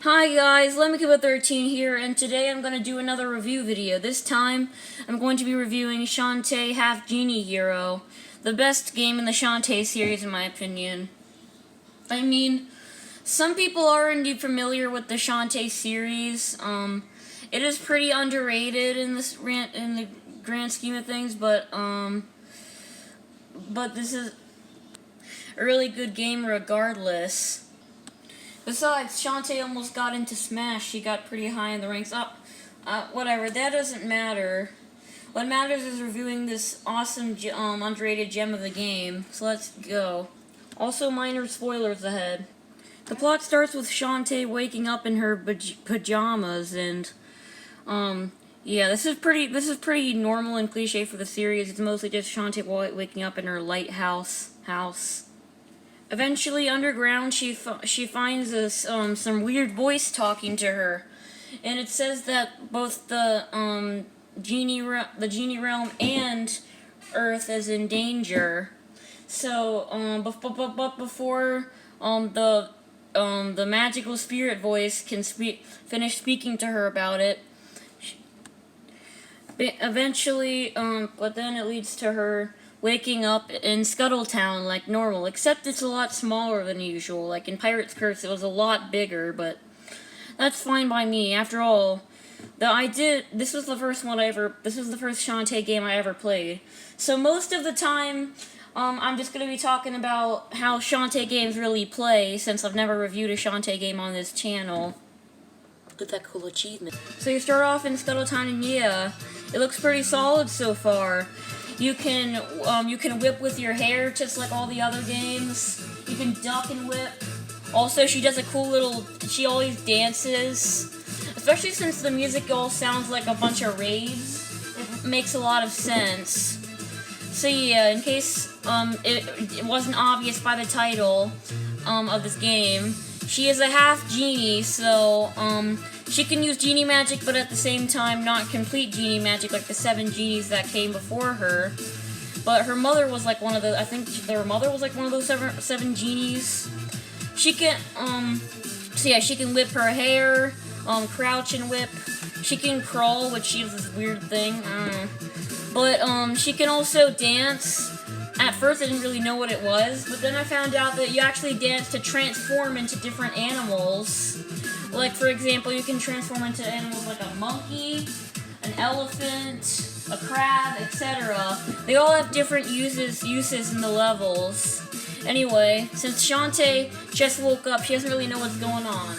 Hi guys, Lemmicuba13 here, and today I'm going to do another review video. This time, I'm going to be reviewing Shantae Half Genie Hero, the best game in the Shantae series in my opinion. I mean, some people are indeed familiar with the Shantae series. It is pretty underrated in the grand scheme of things, but this is a really good game regardless. Besides, Shantae almost got into Smash. She got pretty high in the ranks. Whatever, that doesn't matter. What matters is reviewing this awesome, underrated gem of the game. So let's go. Also, minor spoilers ahead. The plot starts with Shantae waking up in her pajamas, and yeah, this is pretty normal and cliche for the series. It's mostly just Shantae waking up in her lighthouse house. Eventually, underground, she finds some weird voice talking to her, and it says that both the genie realm and Earth is in danger. So, but before the magical spirit voice can finish speaking to her about it, eventually, but then it leads to her waking up in Scuttletown like normal, except it's a lot smaller than usual. Like in Pirate's Curse, it was a lot bigger, but that's fine by me. After all, this was the first Shantae game I ever played. So most of the time, I'm just going to be talking about how Shantae games really play, since I've never reviewed a Shantae game on this channel. Look at that cool achievement. So you start off in Scuttletown, and yeah, it looks pretty solid so far. You can whip with your hair just like all the other games. You can duck and whip. Also, she does a cool little, she always dances. Especially since the music all sounds like a bunch of raves. It makes a lot of sense. So yeah, in case it wasn't obvious by the title of this game, she is a half genie, so she can use genie magic, but at the same time not complete genie magic like the 7 genies that came before her. But her mother was like one of the, I think their mother was like one of those seven genies. She can, so yeah, she can whip her hair, crouch and whip. She can crawl, which she has this weird thing, But, she can also dance. At first I didn't really know what it was, but then I found out that you actually dance to transform into different animals. Like, for example, you can transform into animals like a monkey, an elephant, a crab, etc. They all have different uses in the levels. Anyway, since Shantae just woke up, she doesn't really know what's going on.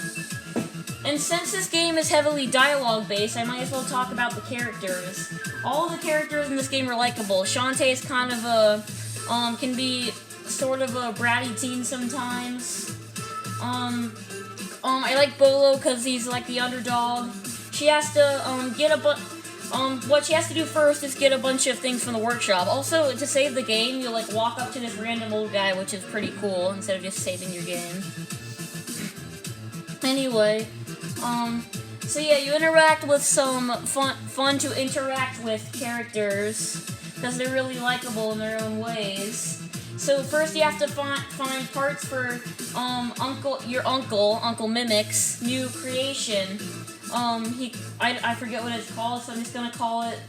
And since this game is heavily dialogue-based, I might as well talk about the characters. All the characters in this game are likable. Shantae is kind of a, can be sort of a bratty teen sometimes. I like Bolo because he's like the underdog. She has to, what she has to do first is get a bunch of things from the workshop. Also, to save the game, you like walk up to this random old guy, which is pretty cool, instead of just saving your game. Anyway, so yeah, you interact with some fun to interact with characters, because they're really likable in their own ways. So first you have to find parts for your uncle Mimic's new creation. I forget what it's called, so I'm just gonna call it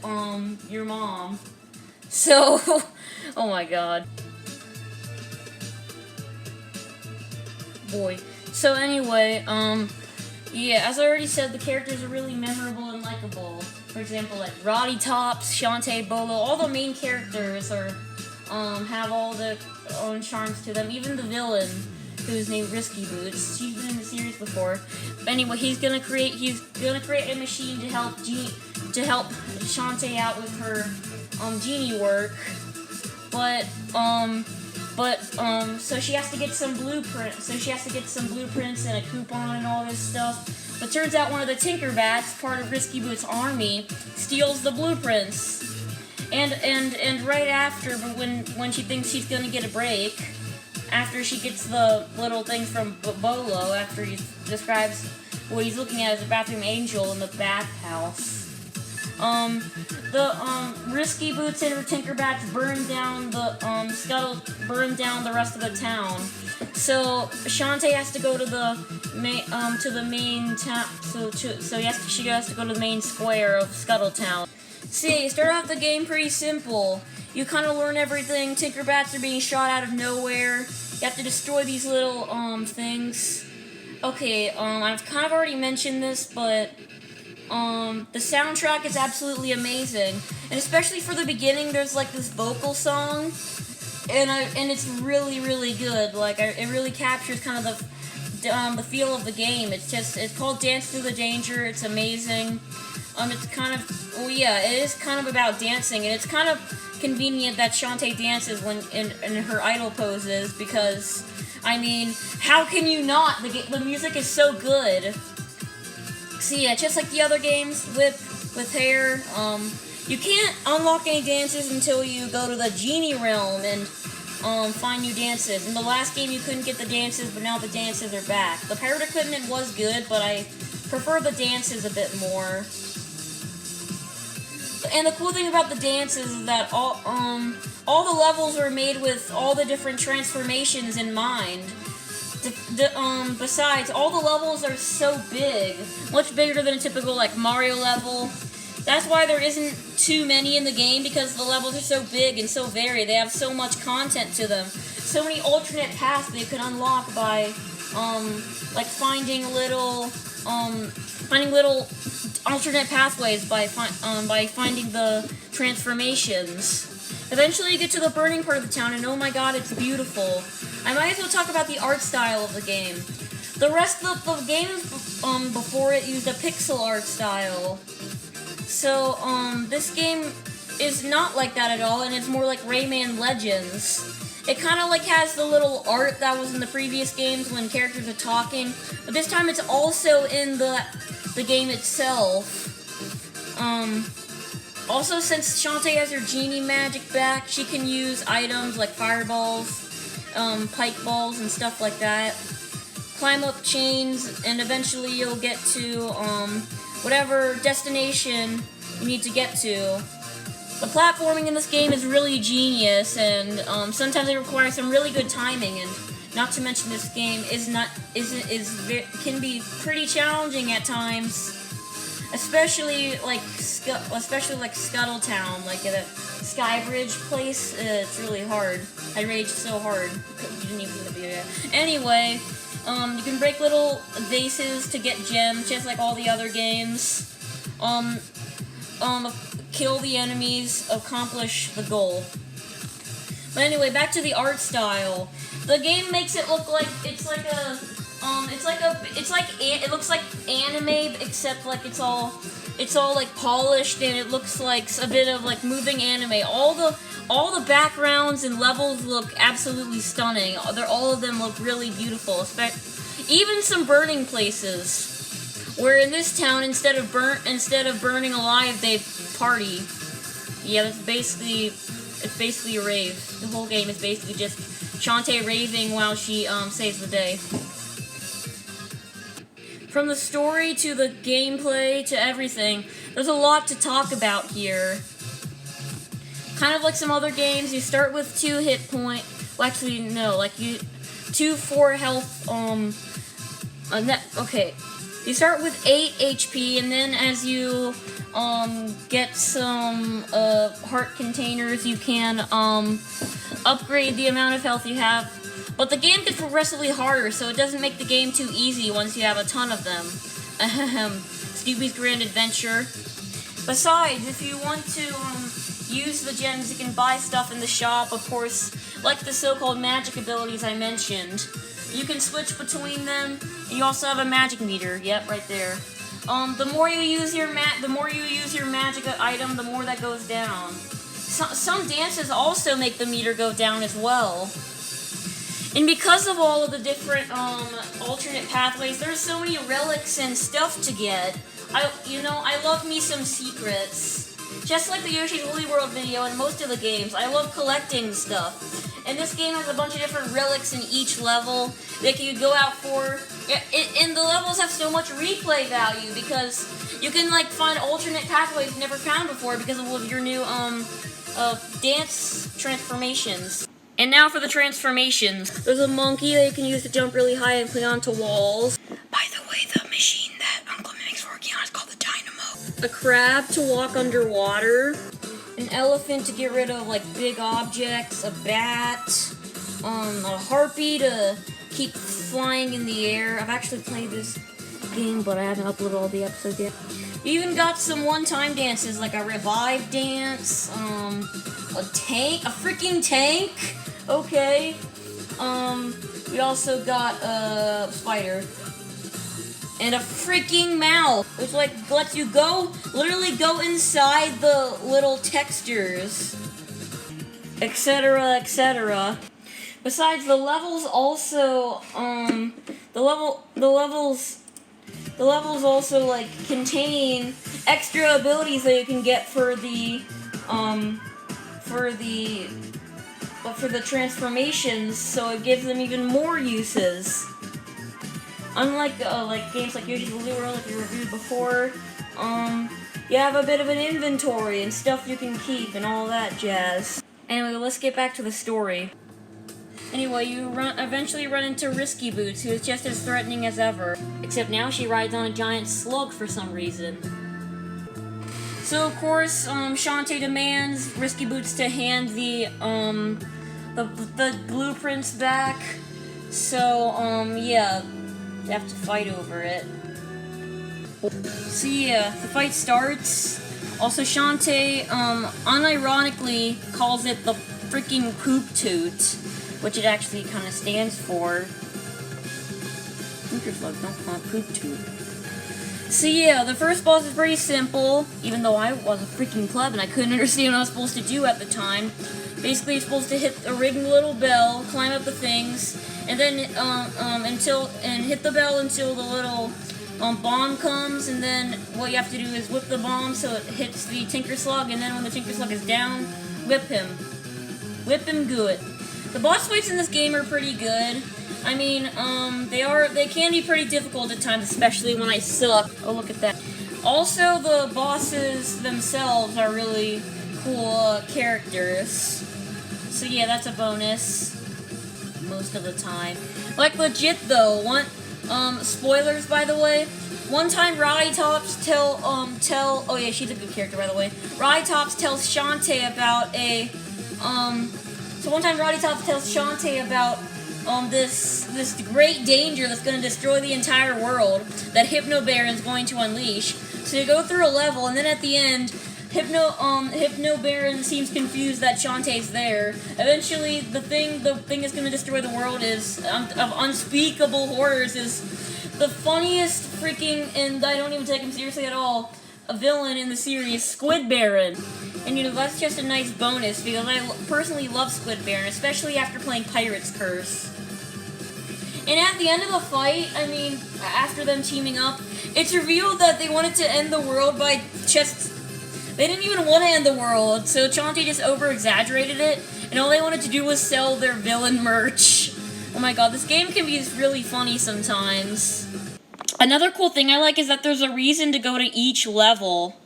your mom. So oh my god. Boy. So anyway, yeah, as I already said, the characters are really memorable and likable. For example, like Roddy Tops, Shantae, Bolo, all the main characters are have all the own charms to them. Even the villain, who's named Risky Boots, she's been in the series before. But anyway, he's gonna create a machine to help Shantae out with her genie work. So she has to get some blueprints. And a coupon and all this stuff. But turns out one of the Tinkerbats, part of Risky Boots' army, steals the blueprints. And right after, but when she thinks she's gonna get a break, after she gets the little things from Bolo, after he describes what he's looking at as a bathroom angel in the bathhouse. Risky Boots and her Tinkerbats burned down the rest of the town. So Shantae has to go to the main town. She has to go to the main square of Scuttletown. See, start off the game pretty simple. You kind of learn everything. Tinkerbats are being shot out of nowhere. You have to destroy these little things. Okay, I've kind of already mentioned this, but the soundtrack is absolutely amazing, and especially for the beginning, there's like this vocal song, and it's really, really good. Like, it really captures kind of the feel of the game. It's called Dance Through the Danger. It's amazing. It's kind of, it is kind of about dancing, and it's kind of convenient that Shantae dances when in her idol poses, because, I mean, how can you not? The music is so good. So yeah, just like the other games with hair, you can't unlock any dances until you go to the Genie realm and find new dances. In the last game, you couldn't get the dances, but now the dances are back. The pirate equipment was good, but I prefer the dances a bit more. And the cool thing about the dances is that all the levels are made with all the different transformations in mind. Besides, all the levels are so big, much bigger than a typical like Mario level. That's why there isn't too many in the game, because the levels are so big and so varied. They have so much content to them. So many alternate paths that you can unlock by like finding little alternate pathways by finding the transformations. Eventually you get to the burning part of the town, and oh my god, it's beautiful. I might as well talk about the art style of the game. The rest of the games before it used a pixel art style. So, this game is not like that at all, and it's more like Rayman Legends. It kind of like has the little art that was in the previous games when characters are talking, but this time it's also in the game itself. Also, since Shantae has her Genie magic back, she can use items like fireballs, pike balls, and stuff like that. Climb up chains, and eventually you'll get to whatever destination you need to get to. The platforming in this game is really genius, and sometimes it requires some really good timing. And not to mention, this game can be pretty challenging at times. Especially like Scuttletown, like at a sky bridge place. It's really hard. I raged so hard. You didn't even see the video yet. Anyway, you can break little vases to get gems, just like all the other games. Kill the enemies, accomplish the goal. But anyway, back to the art style. The game makes it look like it looks like anime, except like it's all like polished, and it looks like a bit of like moving anime. All the backgrounds and levels look absolutely stunning. All of them look really beautiful. Even some burning places, where in this town instead of burning alive, they party. Yeah, it's basically a rave. The whole game is basically just Shantae raving while she saves the day. From the story to the gameplay to everything, there's a lot to talk about here. Kind of like some other games, you start with 2 hit point. Well, actually, no, like 2 4 health. Okay, you start with 8 HP, and then as you get some heart containers, you can upgrade the amount of health you have. But the game gets progressively harder, so it doesn't make the game too easy once you have a ton of them. Snoopy's Grand Adventure. Besides, if you want to use the gems, you can buy stuff in the shop, of course, like the so-called magic abilities I mentioned. You can switch between them, and you also have a magic meter. Yep, right there. The more you use your magic item, the more that goes down. Some dances also make the meter go down as well. And because of all of the different alternate pathways, there's so many relics and stuff to get. I love me some secrets. Just like the Yoshi's Woolly World video and most of the games, I love collecting stuff. And this game has a bunch of different relics in each level that you could go out for. Yeah, and the levels have so much replay value because you can like find alternate pathways you never found before because of your new dance transformations. And now for the transformations. There's a monkey that you can use to jump really high and cling onto walls. By the way, the machine that Uncle Mimic's working on is called the Dynamo. A crab to walk underwater. An elephant to get rid of like big objects. A bat. A harpy to keep flying in the air. I've actually played this game, but I haven't uploaded all the episodes yet. We even got some one-time dances, like a revive dance, a tank, a freaking tank, okay. We also got a spider. And a freaking mouse, which like lets you literally go inside the little textures, etc., etc. Besides, the levels also, the levels also like contain extra abilities that you can get for the transformations, so it gives them even more uses. Unlike like games like Yoshi's Woolly World, like we reviewed before, you have a bit of an inventory and stuff you can keep and all that jazz. Anyway, let's get back to the story. Anyway, you eventually run into Risky Boots, who is just as threatening as ever. Except now she rides on a giant slug for some reason. So of course, Shantae demands Risky Boots to hand the blueprints back. So, yeah, they have to fight over it. So yeah, the fight starts. Also, Shantae, unironically calls it the freaking poop toot, which it actually kind of stands for. Don't call it poop toot. So yeah, the first boss is pretty simple, even though I was a freaking pleb and I couldn't understand what I was supposed to do at the time. Basically, you're supposed to hit a ring little bell, climb up the things, and then hit the bell until the little bomb comes, and then what you have to do is whip the bomb so it hits the Tinker Slug, and then when the Tinker Slug is down, whip him. Whip him good. The boss fights in this game are pretty good. I mean, they can be pretty difficult at times, especially when I suck. Oh, look at that. Also, the bosses themselves are really cool characters. So yeah, that's a bonus. Most of the time. Like, legit though, spoilers by the way. One time Roddy Tops oh yeah, she's a good character by the way. Roddy Tops tells Shantae about this great danger that's going to destroy the entire world that Hypno Baron's going to unleash. So you go through a level, and then at the end, Hypno Baron seems confused that Shantae's there. Eventually, the thing that's going to destroy the world is of unspeakable horrors is the funniest freaking, and I don't even take him seriously at all, a villain in the series, Squid Baron. And that's just a nice bonus because I personally love Squid Baron, especially after playing Pirate's Curse. And at the end of the fight, I mean, after them teaming up, it's revealed that they wanted to end the world by they didn't even want to end the world, so Shantae just over-exaggerated it, and all they wanted to do was sell their villain merch. Oh my god, this game can be really funny sometimes. Another cool thing I like is that there's a reason to go to each level.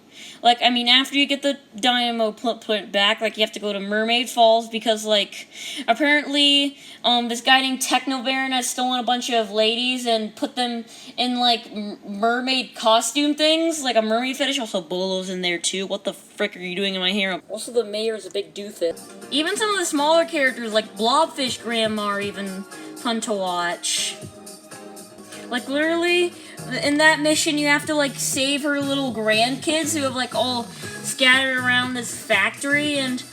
Like, I mean, after you get the Dynamo blueprint back, like, you have to go to Mermaid Falls because, like, apparently, this guy named Techno Baron has stolen a bunch of ladies and put them in, like, mermaid costume things, like a mermaid fetish. Also, Bolo's in there, too. What the frick are you doing in my hair? Also, the mayor is a big doofus. Even some of the smaller characters, like Blobfish Grandma, are even fun to watch. Like, literally, in that mission, you have to, like, save her little grandkids who have, like, all scattered around this factory, and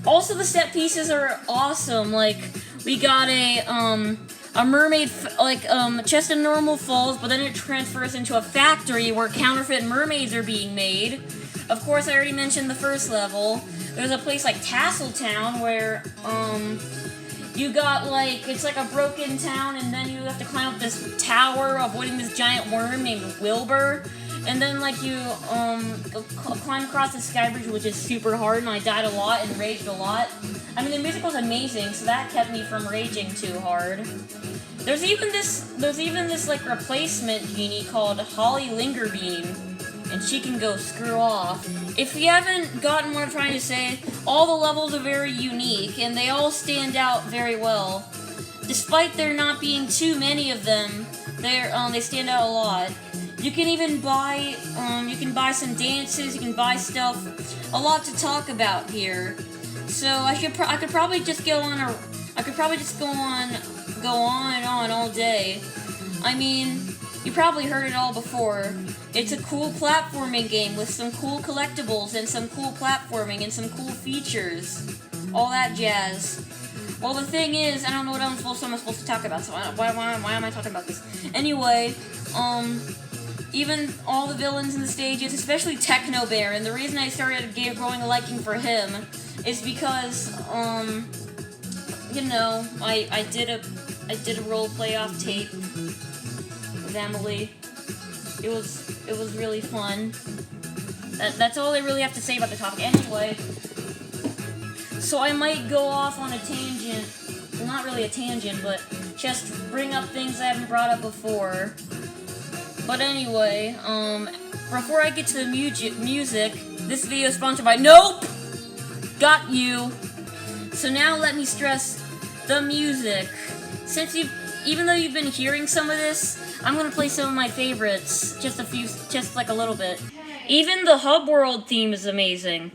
also the set pieces are awesome. Like, we got a mermaid, just a normal falls, but then it transfers into a factory where counterfeit mermaids are being made. Of course, I already mentioned the first level. There's a place like Tasseltown where, you got, like, it's like a broken town, and then you have to climb up this tower avoiding this giant worm named Wilbur, and then, like, you, climb across the sky bridge, which is super hard, and I died a lot and raged a lot. I mean, the music was amazing, so that kept me from raging too hard. There's even this like replacement genie called Holly Lingerbeam, and she can go screw off. If you haven't gotten what I'm trying to say, all the levels are very unique, and they all stand out very well. Despite there not being too many of them, they stand out a lot. You can even buy some dances. You can buy stuff. A lot to talk about here. So I could probably just go on and on all day. I mean, you probably heard it all before. It's a cool platforming game with some cool collectibles and some cool platforming and some cool features. All that jazz. Well, the thing is, I don't know what I'm supposed to talk about, so why am I talking about this? Anyway, even all the villains in the stages, especially Techno Bear, and the reason I started growing a liking for him is because, you know, I did a role play off tape with Emily. It was really fun. That's all I really have to say about the topic. Anyway, so I might go off on a tangent. Well, not really a tangent, but just bring up things I haven't brought up before. But anyway, before I get to the music, this video is sponsored by Nope! Got you! So now let me stress the music. Even though you've been hearing some of this, I'm gonna play some of my favorites, just like a little bit. Even the Hub World theme is amazing.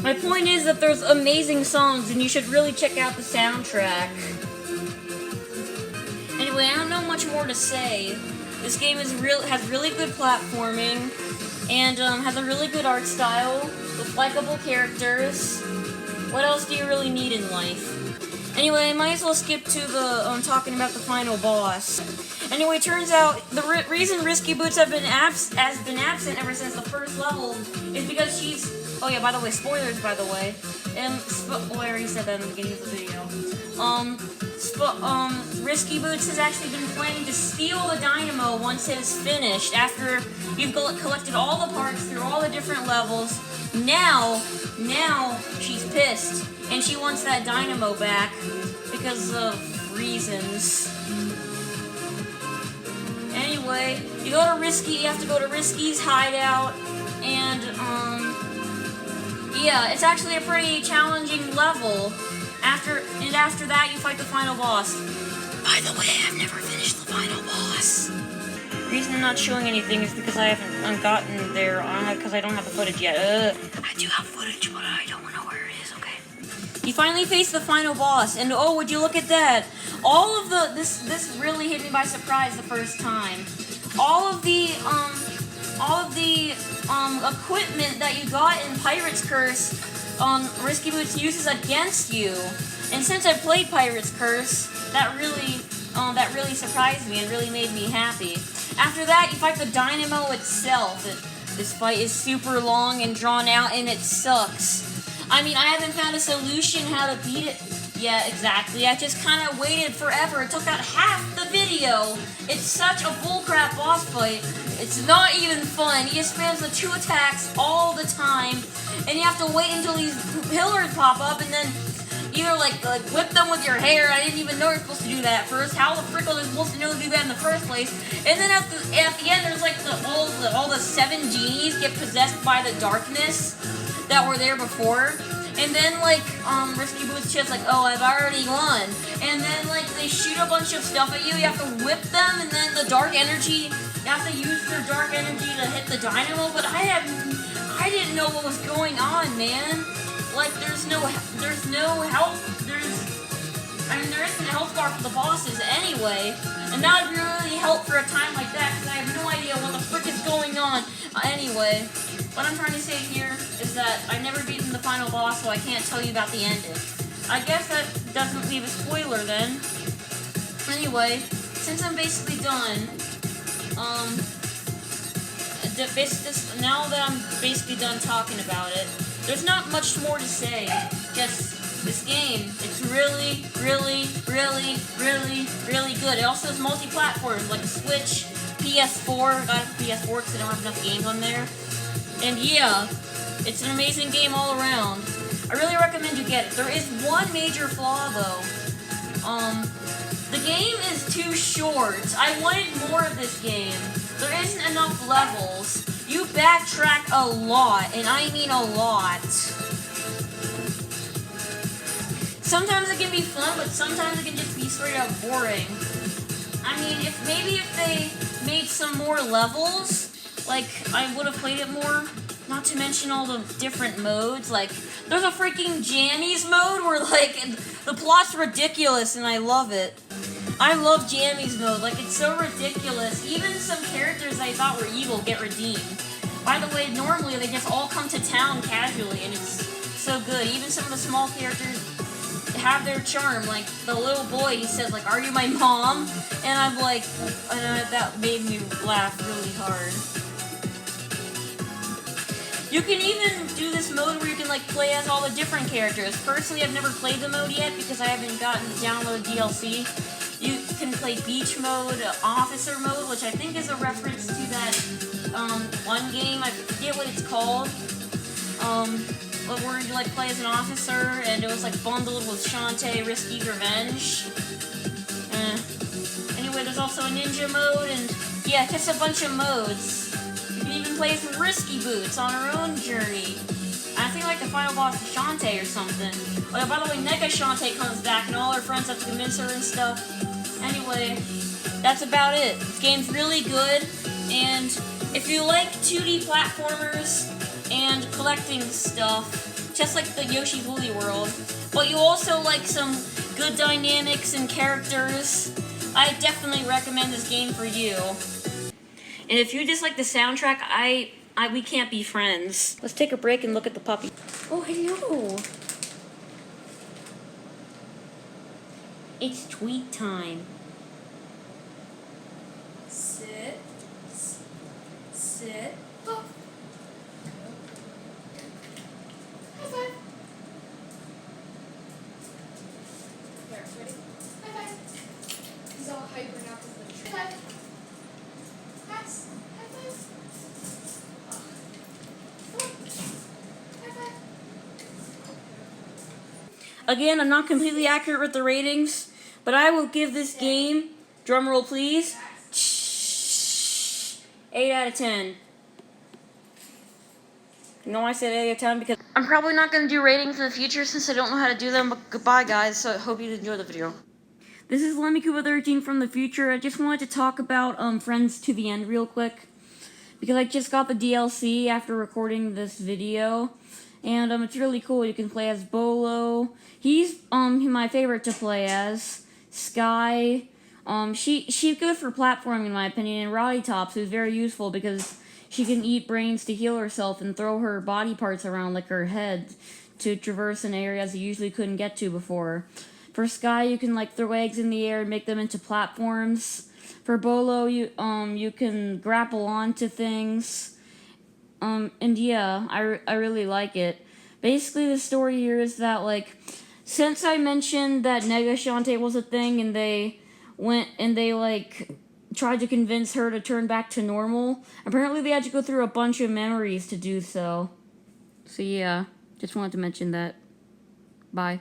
My point is that there's amazing songs, and you should really check out the soundtrack. Anyway, I don't know much more to say. This game has really good platforming, and has a really good art style with likable characters. What else do you really need in life? Anyway, I might as well skip to the talking about the final boss. Anyway, turns out the reason Risky Boots has been absent ever since the first level is because she's. Oh yeah, by the way, spoilers, by the way. I already said that in the beginning of the video. Risky Boots has actually been planning to steal the dynamo once it is finished, after you've collected all the parts through all the different levels. Now she's pissed, and she wants that dynamo back because of reasons. Anyway, you have to go to Risky's hideout, and yeah, it's actually a pretty challenging level. After that, you fight the final boss. By the way, I've never finished the final boss. The reason I'm not showing anything is because I haven't gotten there, because I don't have the footage yet. I do have footage, but I don't know where it is, okay? You finally face the final boss, and oh, would you look at that? All of this really hit me by surprise the first time. equipment that you got in Pirate's Curse, Risky Boots uses against you. And since I played Pirate's Curse, that really surprised me and really made me happy. After that, you fight the dynamo itself. This fight is super long and drawn out, and it sucks. I mean, I haven't found a solution how to beat it. Yeah, exactly. I just kind of waited forever. It took out half the video. It's such a bullcrap boss fight. It's not even fun. He just spams the 2 attacks all the time, and you have to wait until these pillars pop up, and then either like whip them with your hair. I didn't even know you're supposed to do that at first. How the frick was I supposed to know to do that in the first place? And then at the end, there's like all the 7 genies get possessed by the darkness that were there before. And then, like, Risky Boots just like, oh, I've already won. And then, like, they shoot a bunch of stuff at you. You have to whip them, and then the dark energy, you have to use their dark energy to hit the dynamo. But I didn't know what was going on, man. Like, there's no help. There isn't a health bar for the bosses anyway. And that would really help for a time like that, because I have no idea what the frick is going on. Anyway, what I'm trying to say here is that I've never beaten the final boss, so I can't tell you about the ending. I guess that doesn't leave a spoiler then. Anyway, since I'm basically done, now that I'm basically done talking about it, there's not much more to say. Just this game, it's really, really, really, really, really good. It also has multi-platforms like Switch, PS4. I got it for PS4 because I don't have enough games on there. And yeah, it's an amazing game all around. I really recommend you get it. There is one major flaw though. The game is too short. I wanted more of this game. There isn't enough levels. You backtrack a lot, and I mean a lot. Sometimes it can be fun, but sometimes it can just be straight up boring. I mean, if they made some more levels, like, I would have played it more. Not to mention all the different modes. Like, there's a freaking Jammies mode where, like, the plot's ridiculous, and I love it. I love Jammies mode. Like, it's so ridiculous. Even some characters I thought were evil get redeemed. By the way, normally they just all come to town casually, and it's so good. Even some of the small characters have their charm. Like, the little boy, he says, like, "Are you my mom?" And I'm like, that made me laugh really hard. You can even do this mode where you can, like, play as all the different characters. Personally, I've never played the mode yet because I haven't gotten to download DLC. You can play beach mode, officer mode, which I think is a reference to that one game. I forget what it's called. Where you, like, play as an officer, and it was, like, bundled with Shantae, Risky's Revenge. Anyway, there's also a ninja mode, and yeah, just a bunch of modes. You can even play as Risky Boots on her own journey. I think, like, the final boss is Shantae or something. Oh, by the way, Nega Shantae comes back, and all her friends have to convince her and stuff. Anyway, that's about it. This game's really good, and if you like 2D platformers and collecting stuff, just like the Yoshi's Woolly World, but you also like some good dynamics and characters, I definitely recommend this game for you. And if you dislike the soundtrack, we can't be friends. Let's take a break and look at the puppy. Oh, hello. It's tweet time. Sit. Sit. Oh. High five. There, ready? High five. He's all hyper now because of the tree. High five. Pass. High five. Oh. High five. Again, I'm not completely accurate with the ratings, but I will give this game, drumroll please, 8 out of 10. You know why I said 8 out of 10? Because I'm probably not going to do ratings in the future since I don't know how to do them, but goodbye guys, so I hope you enjoyed the video. This is LemmyCooper13 from the future. I just wanted to talk about Friends to the End real quick, because I just got the DLC after recording this video. And it's really cool. You can play as Bolo. He's my favorite to play as. Sky, She's good for platforming in my opinion, and Roddy Tops is very useful because she can eat brains to heal herself and throw her body parts around like her head to traverse in areas you usually couldn't get to before. For Sky, you can like throw eggs in the air and make them into platforms. For Bolo, you can grapple onto things. And yeah, I really like it. Basically, the story here is that like, since I mentioned that Nega Shantae was a thing, and they went and they like tried to convince her to turn back to normal. Apparently, they had to go through a bunch of memories to do so. So yeah, just wanted to mention that. Bye.